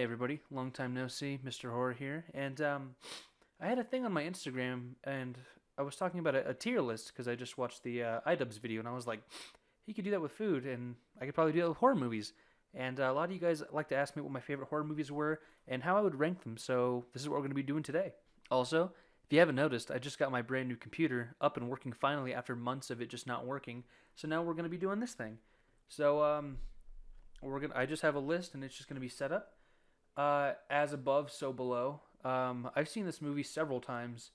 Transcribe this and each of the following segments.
everybody, long time no see, Mr. Horror here, and I had a thing on my Instagram, and I was talking about a tier list because I just watched the iDubbbz video, and I was like, he could do that with food, and I could probably do that with horror movies. And a lot of you guys like to ask me what my favorite horror movies were and how I would rank them, so this is what we're going to be doing today. Also, if you haven't noticed, I just got my brand new computer up and working finally after months of it just not working, so now we're going to be doing this thing. So, I just have a list, and it's just going to be set up as above, so below. I've seen this movie several times.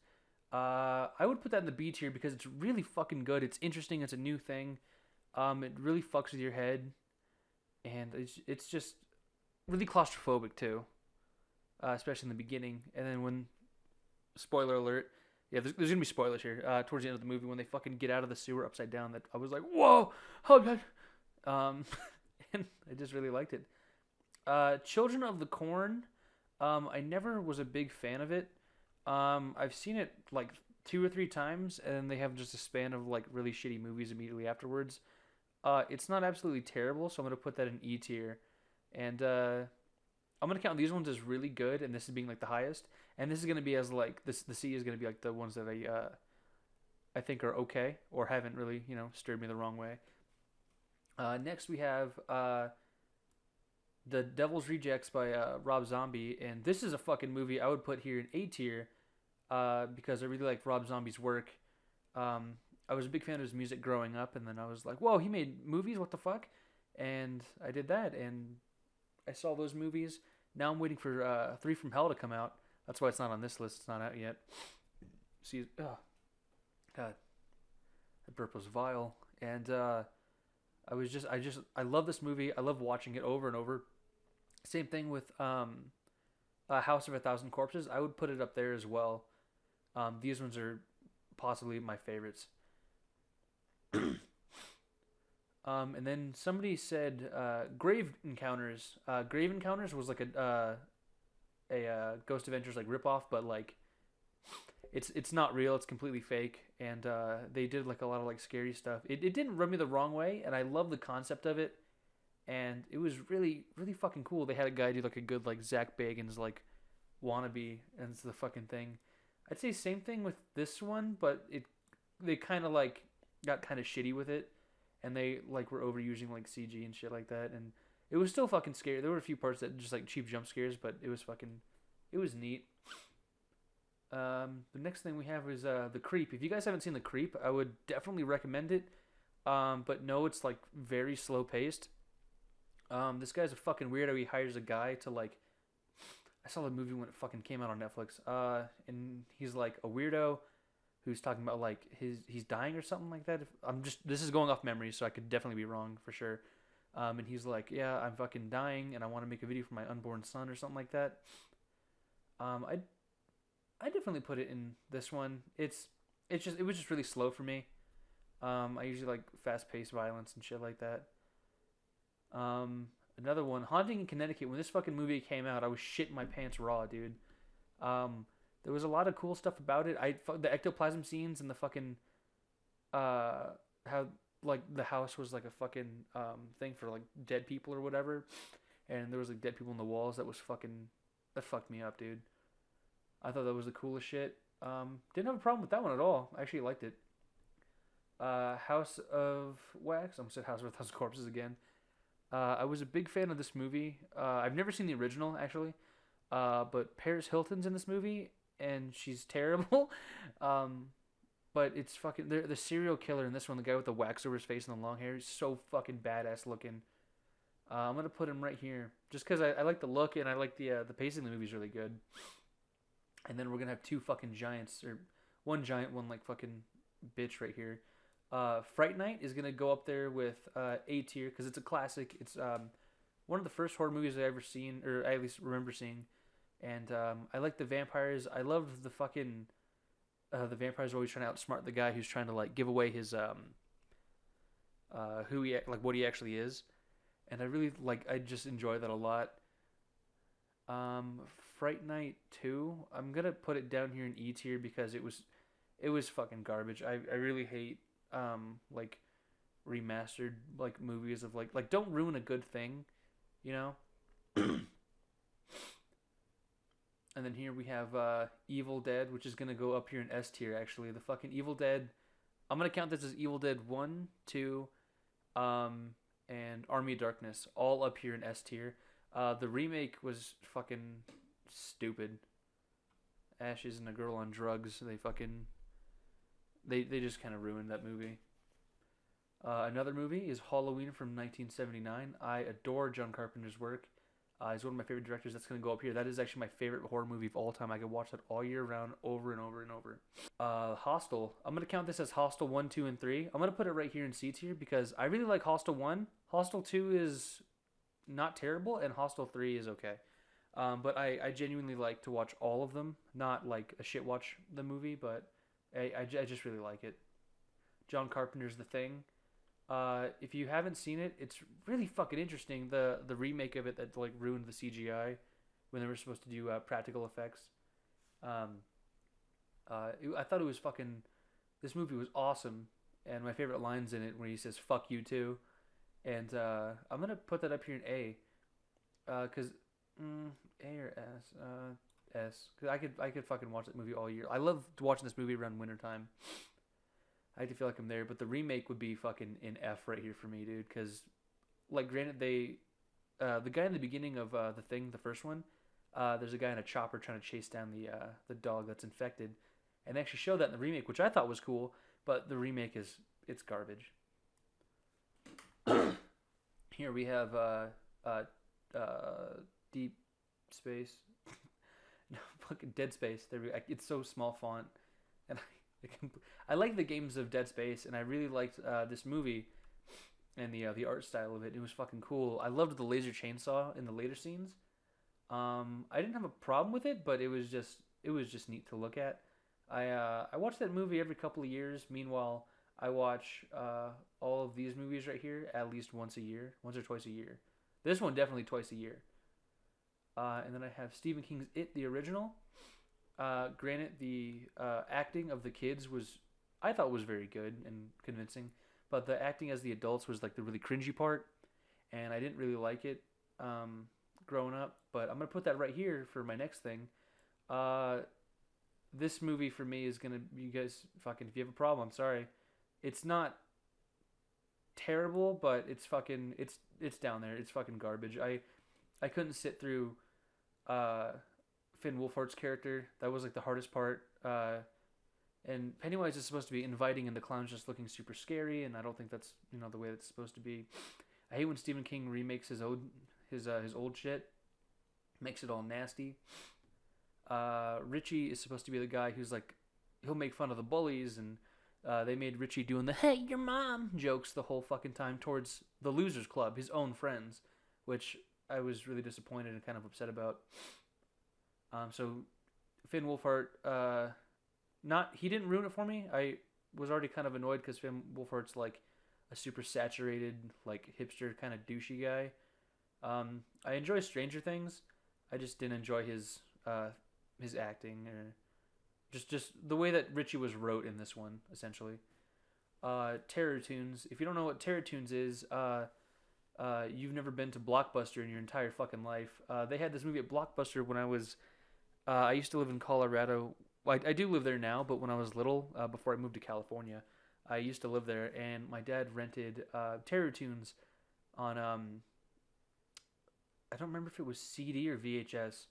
I would put that in the B tier because it's really fucking good. It's interesting. It's a new thing. It really fucks with your head, and it's just really claustrophobic too, especially in the beginning. And then when, spoiler alert, yeah, there's gonna be spoilers here. Towards the end of the movie, when they fucking get out of the sewer upside down, that I was like, whoa, oh god. And I just really liked it. Children of the Corn. I never was a big fan of it. I've seen it like 2 or 3 times, and they have just a span of like really shitty movies immediately afterwards. It's not absolutely terrible, so I'm gonna put that in E tier, and I'm gonna count these ones as really good, and this is being like the highest, and this is gonna be as like this. The C is gonna be like the ones that I think are okay or haven't really stirred me the wrong way. Next we have The Devil's Rejects by Rob Zombie, and this is a fucking movie I would put here in A tier because I really like Rob Zombie's work. I was a big fan of his music growing up, and then I was like, whoa, he made movies? What the fuck? And I did that, and I saw those movies. Now I'm waiting for 3 from Hell to come out. That's why it's not on this list. It's not out yet. See, oh, God, that burp was vile. And I love this movie. I love watching it over and over. Same thing with House of a Thousand Corpses. I would put it up there as well. These ones are possibly my favorites. And then somebody said Grave Encounters. Grave Encounters was like a Ghost Adventures like ripoff, but like it's not real. It's completely fake, and they did like a lot of like scary stuff. It didn't rub me the wrong way, and I love the concept of it, and it was really really fucking cool. They had a guy do like a good like Zach Bagans like wannabe, and it's the fucking thing. I'd say same thing with this one, but they kind of like got kind of shitty with it, and they like were overusing like CG and shit like that, and it was still fucking scary. There were a few parts that just like cheap jump scares, but it was neat. The next thing we have is The Creep. If you guys haven't seen The Creep, I would definitely recommend it. But no, it's like very slow paced. This guy's a fucking weirdo. He hires a guy to like. I saw the movie when it fucking came out on Netflix. And he's like a weirdo who's talking about like he's dying or something like that. This is going off memory, so I could definitely be wrong for sure. And he's like, yeah, I'm fucking dying, and I want to make a video for my unborn son or something like that. I definitely put it in this one. It was just really slow for me. I usually like fast paced violence and shit like that. Another one, Haunting in Connecticut. When this fucking movie came out, I was shitting my pants raw, dude. There was a lot of cool stuff about it. The ectoplasm scenes and the fucking how like the house was like a fucking thing for like dead people or whatever, and there was like dead people in the walls. That fucked me up, dude. I thought that was the coolest shit. Didn't have a problem with that one at all. I actually liked it. House of Wax. I almost said House of a Thousand Corpses again. I was a big fan of this movie. I've never seen the original actually, but Paris Hilton's in this movie, and she's terrible. But it's fucking the serial killer in this one, the guy with the wax over his face and the long hair, is so fucking badass looking. I'm gonna put him right here just because I like the look, and I like the pacing of the movie's really good. And then we're gonna have 2 fucking giants, or one giant, one like fucking bitch right here. Fright Night is gonna go up there with A tier because it's a classic. It's one of the first horror movies I ever seen, or I at least remember seeing. And I like the vampires. I love the fucking the vampires are always trying to outsmart the guy who's trying to like give away his what he actually is. And I just enjoy that a lot. Fright Night 2, I'm gonna put it down here in E tier because it was fucking garbage. I really hate like remastered like movies of like don't ruin a good thing, you know. And then here we have Evil Dead, which is gonna go up here in S tier. Actually, the fucking Evil Dead. I'm gonna count this as Evil Dead 1, 2, and Army of Darkness, all up here in S tier. The remake was fucking stupid. Ashes and a girl on drugs. They just kind of ruined that movie. Another movie is Halloween from 1979. I adore John Carpenter's work. He's one of my favorite directors. That's going to go up here. That is actually my favorite horror movie of all time. I could watch that all year round, over and over and over. Hostel. I'm going to count this as Hostel 1, 2, and 3. I'm going to put it right here in C tier because I really like Hostel 1. Hostel 2 is not terrible, and Hostel 3 is okay. But I genuinely like to watch all of them. Not like a shit watch the movie, but I just really like it. John Carpenter's The Thing. If you haven't seen it, it's really fucking interesting. The remake of it that like ruined the CGI when they were supposed to do practical effects. I thought it was fucking. This movie was awesome, and my favorite lines in it where he says "fuck you too," and I'm gonna put that up here in A, cause A or S, S, cause I could fucking watch that movie all year. I love watching this movie around wintertime. I like to feel like I'm there, but the remake would be fucking in F right here for me, dude. Because, like, granted, the guy in the beginning of The Thing, the first one, there's a guy in a chopper trying to chase down the dog that's infected, and they actually show that in the remake, which I thought was cool. But the remake it's garbage. Here we have Deep Space, no fucking Dead Space. There we go. It's so small font, and I like the games of Dead Space, and I really liked this movie and the art style of it. It was fucking cool. I loved the laser chainsaw in the later scenes. I didn't have a problem with it, but it was just neat to look at. I watch that movie every couple of years. Meanwhile, I watch all of these movies right here at least once or twice a year. This one definitely twice a year. And then I have Stephen King's It, the original. Granted, the acting of the kids I thought was very good and convincing, but the acting as the adults was like the really cringy part, and I didn't really like it growing up. But I'm gonna put that right here for my next thing. This movie for me is gonna, you guys fucking, if you have a problem, I'm sorry. It's not terrible, but it's fucking, it's down there. It's fucking garbage. I couldn't sit through Finn Wolfhard's character. That was like the hardest part. And Pennywise is supposed to be inviting, and the clown's just looking super scary, and I don't think that's the way it's supposed to be. I hate when Stephen King remakes his old shit, makes it all nasty. Richie is supposed to be the guy who's like, he'll make fun of the bullies, and they made Richie doing the "hey, your mom" jokes the whole fucking time towards the Losers Club, his own friends, which I was really disappointed and kind of upset about. So Finn Wolfhard, he didn't ruin it for me. I was already kind of annoyed because Finn Wolfhard's like a super saturated, like hipster kind of douchey guy. I enjoy Stranger Things. I just didn't enjoy his acting, or just the way that Richie was wrote in this one, essentially. Terror Tunes. If you don't know what Terror Tunes is, you've never been to Blockbuster in your entire fucking life. They had this movie at Blockbuster when I used to live in Colorado. Well, I do live there now, but when I was little, before I moved to California, I used to live there, and my dad rented Terror Tunes on, I don't remember if it was CD or VHS,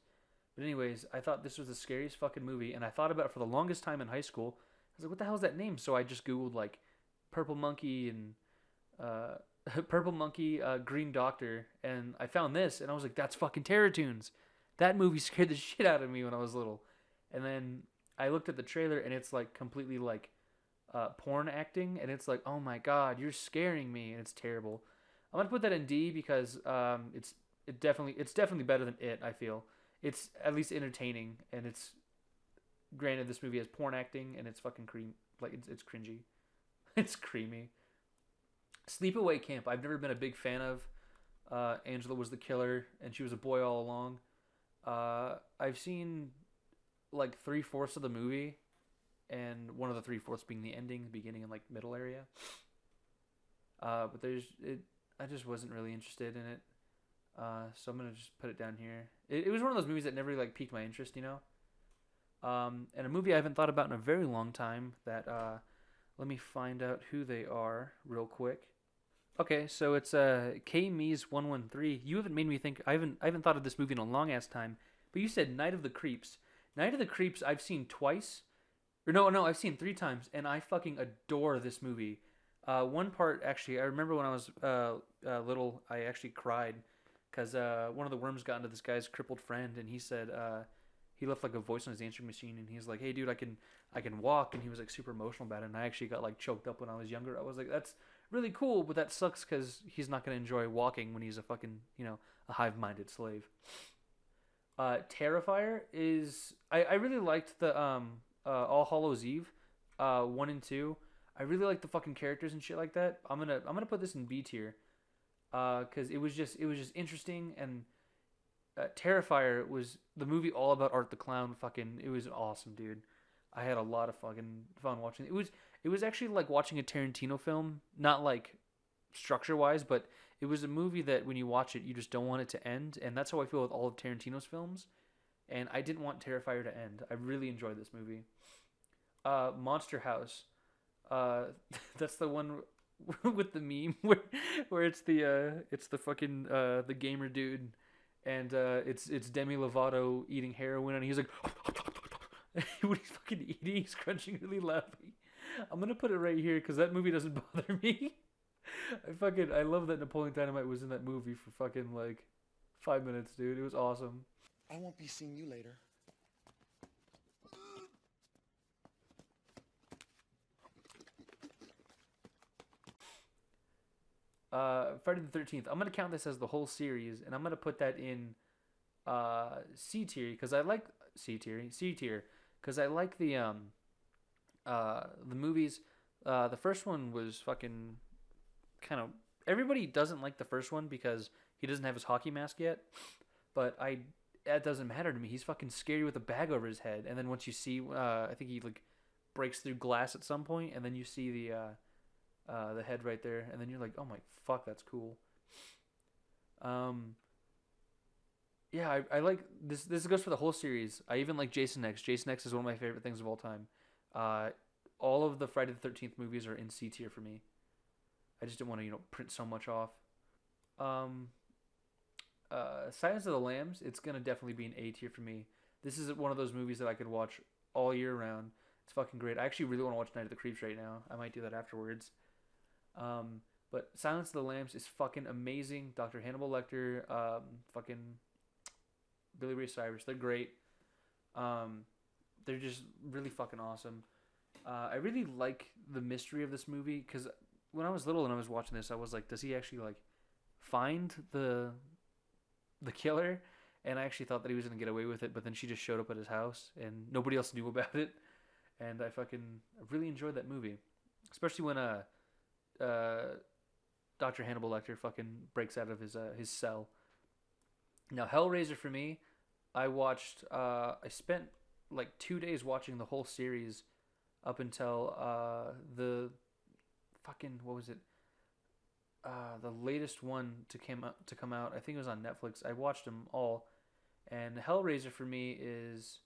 but anyways, I thought this was the scariest fucking movie, and I thought about it for the longest time in high school. I was like, what the hell is that name? So I just Googled, like, Purple Monkey and, Purple Monkey, Green Doctor, and I found this, and I was like, that's fucking Terror Tunes. That movie scared the shit out of me when I was little. And then I looked at the trailer, and it's like completely like porn acting, and it's like, oh my god, you're scaring me, and it's terrible. I'm gonna put that in D because it's definitely better than It. I feel it's at least entertaining, and it's, granted, this movie has porn acting, and it's fucking it's cringy, it's creamy. Sleepaway Camp. I've never been a big fan of. Angela was the killer, and she was a boy all along. I've seen like 3/4 of the movie, and one of the 3/4 being the ending, the beginning, and like middle area. But I just wasn't really interested in it. So I'm gonna just put it down here. It was one of those movies that never like piqued my interest, you know. And a movie I haven't thought about in a very long time. That let me find out who they are real quick. Okay, so it's K Me's 113. You haven't made me think. I haven't thought of this movie in a long ass time. But you said Night of the Creeps. Night of the Creeps I've seen twice. Or no, I've seen 3 times, and I fucking adore this movie. One part actually, I remember when I was little, I actually cried because one of the worms got into this guy's crippled friend, and he said he left like a voice on his answering machine, and he's like, "Hey, dude, I can walk," and he was like super emotional about it, and I actually got like choked up when I was younger. I was like, "That's really cool," but that sucks because he's not gonna enjoy walking when he's a fucking a hive-minded slave. Terrifier is I really liked the All Hallows Eve, 1 and 2. I really like the fucking characters and shit like that. I'm gonna put this in B tier, because it was just interesting, and Terrifier was the movie all about Art the Clown. Fucking, it was awesome, dude. I had a lot of fucking fun watching it. It was actually like watching a Tarantino film, not like structure wise, but it was a movie that when you watch it, you just don't want it to end, and that's how I feel with all of Tarantino's films. And I didn't want Terrifier to end. I really enjoyed this movie. Monster House. Uh, that's the one with the meme where it's the fucking the gamer dude, and it's Demi Lovato eating heroin, and he's like when he's fucking eating, he's crunching really loudly. I'm gonna put it right here because that movie doesn't bother me. I love that Napoleon Dynamite was in that movie for fucking like 5 minutes, dude. It was awesome. I won't be seeing you later. Friday the 13th. I'm gonna count this as the whole series, and I'm gonna put that in C tier because I like C tier because I like the movies. The first one was fucking kind of, everybody doesn't like the first one because he doesn't have his hockey mask yet, but that doesn't matter to me. He's fucking scary with a bag over his head, and then once you see, I think he like breaks through glass at some point, and then you see the head right there, and then you're like, oh my fuck, that's cool. Um, yeah, I like this. This goes for the whole series. I even like Jason X. Jason X is one of my favorite things of all time. Uh, all of the Friday the 13th movies are in C tier for me. I just didn't want to print so much off. Um, Silence of the Lambs, it's gonna definitely be an A tier for me. This is one of those movies that I could watch all year round. It's fucking great. I actually really want to watch Night of the Creeps right now. I might do that afterwards. But Silence of the Lambs is fucking amazing. Dr. Hannibal Lecter, fucking Billy Ray Cyrus, they're great. Um, they're just really fucking awesome. I really like the mystery of this movie because when I was little and I was watching this, I was like, does he actually like find the killer? And I actually thought that he was gonna get away with it, but then she just showed up at his house and nobody else knew about it. And I really enjoyed that movie, especially when Dr. Hannibal Lecter fucking breaks out of his cell. Now Hellraiser for me, I spent like 2 days watching the whole series up until the fucking, what was it? The latest one to come out. I think it was on Netflix. I watched them all, and Hellraiser for me is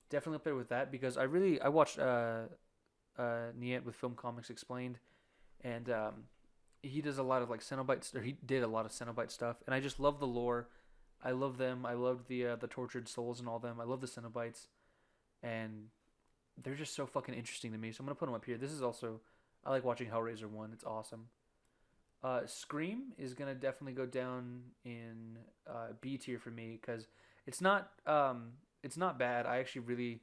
definitely up there with that because I watched Niet with Film Comics Explained, and he does a lot of like Cenobites, or he did a lot of Cenobite stuff, and I just love the lore. I love them. I love the tortured souls and all them. I love the Cenobites, and they're just so fucking interesting to me. So I'm gonna put them up here. This is also, I like watching Hellraiser 1. It's awesome. Scream is gonna definitely go down in B tier for me because it's not bad. I actually really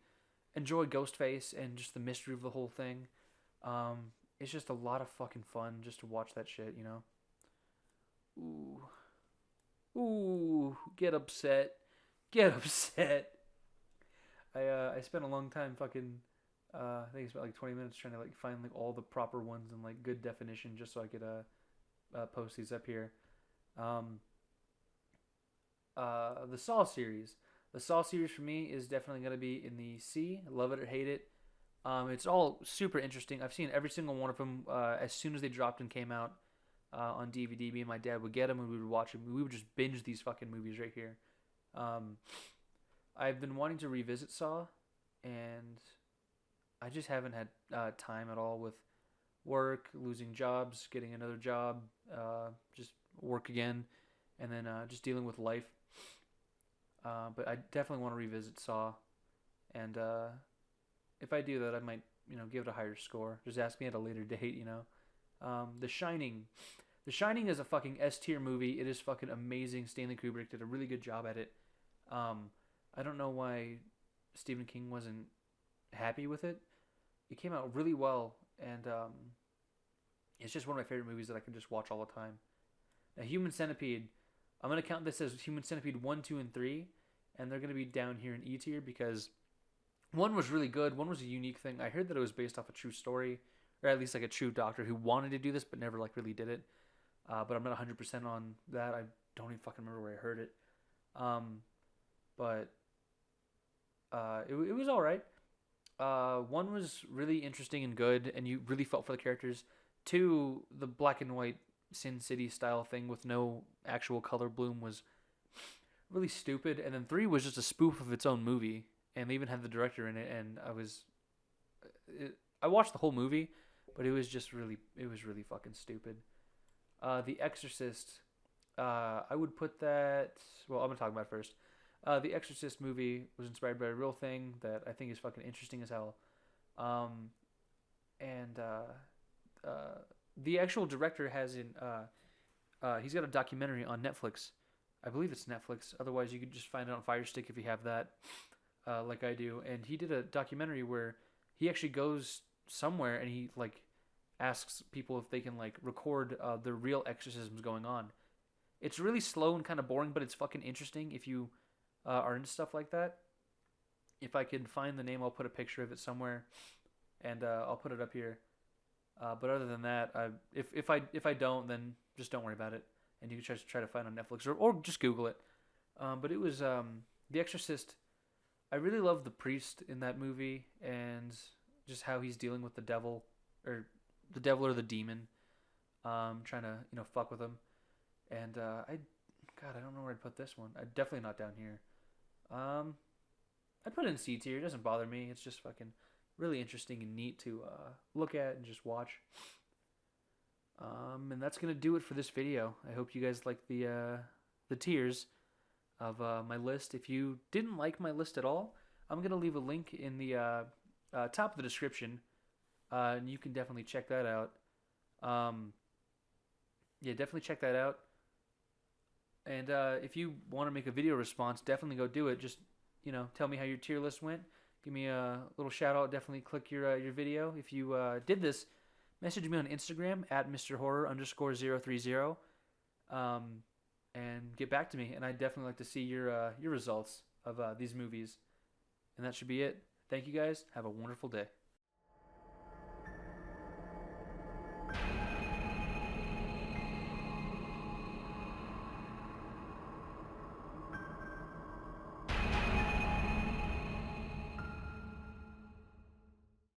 enjoy Ghostface and just the mystery of the whole thing. It's just a lot of fucking fun just to watch that shit, you know. Ooh, get upset, get upset. I spent a long time fucking. I think it's about like 20 minutes trying to like find like all the proper ones in like good definition just so I could post these up here. The Saw series. The Saw series for me is definitely gonna be in the C. Love it or hate it. It's all super interesting. I've seen every single one of them as soon as they dropped and came out. on DVD. Me and my dad would get them and we would watch them. We would just binge these fucking movies right here. Um, I've been wanting to revisit Saw, and I just haven't had time at all with work, losing jobs, getting another job, just work again, and then just dealing with life. But I definitely want to revisit Saw, and if I do that, I might give it a higher score. Just ask me at a later date. The Shining. The Shining is a fucking S tier movie. It is fucking amazing. Stanley Kubrick did a really good job at it. I don't know why Stephen King wasn't happy with it. It came out really well, and it's just one of my favorite movies that I can just watch all the time. Now, Human Centipede. I'm gonna count this as Human Centipede 1, 2, and 3, and they're gonna be down here in E tier because one was really good. One was a unique thing. I heard that it was based off a true story, or at least like a true doctor who wanted to do this but never like really did it. But I'm not 100% on that. I don't even fucking remember where I heard it. But it was all right. One was really interesting and good, and you really felt for the characters. Two, the black and white Sin City style thing with no actual color bloom was really stupid. And then three was just a spoof of its own movie, and they even had the director in it. And I watched the whole movie, but it was really fucking stupid. The Exorcist, I would put that. Well, I'm gonna talk about it first. The Exorcist movie was inspired by a real thing that I think is fucking interesting as hell. And the actual director has he's got a documentary on Netflix. I believe it's Netflix. Otherwise, you could just find it on Fire Stick if you have that, like I do. And he did a documentary where he actually goes somewhere and he like asks people if they can like record the real exorcisms going on. It's really slow and kind of boring, but it's fucking interesting if you are into stuff like that. If I can find the name, I'll put a picture of it somewhere, and I'll put it up here. But other than that, if I don't, then just don't worry about it, and you can try to find it on Netflix or just Google it. But it was The Exorcist. I really love the priest in that movie and just how he's dealing with the devil or the demon, trying to fuck with him. And I don't know where I'd put this one. I'd definitely not down here. I'd put it in C tier. It doesn't bother me. It's just fucking really interesting and neat to look at and just watch. And that's gonna do it for this video. I hope you guys like the tiers of my list. If you didn't like my list at all, I'm gonna leave a link in the top of the description, and you can definitely check that out. Yeah, definitely check that out. And if you want to make a video response, definitely go do it. Just tell me how your tier list went. Give me a little shout out. Definitely click your video. If you did this, message me on Instagram at MrHorror_030, and get back to me. And I'd definitely like to see your results of these movies. And that should be it. Thank you guys. Have a wonderful day.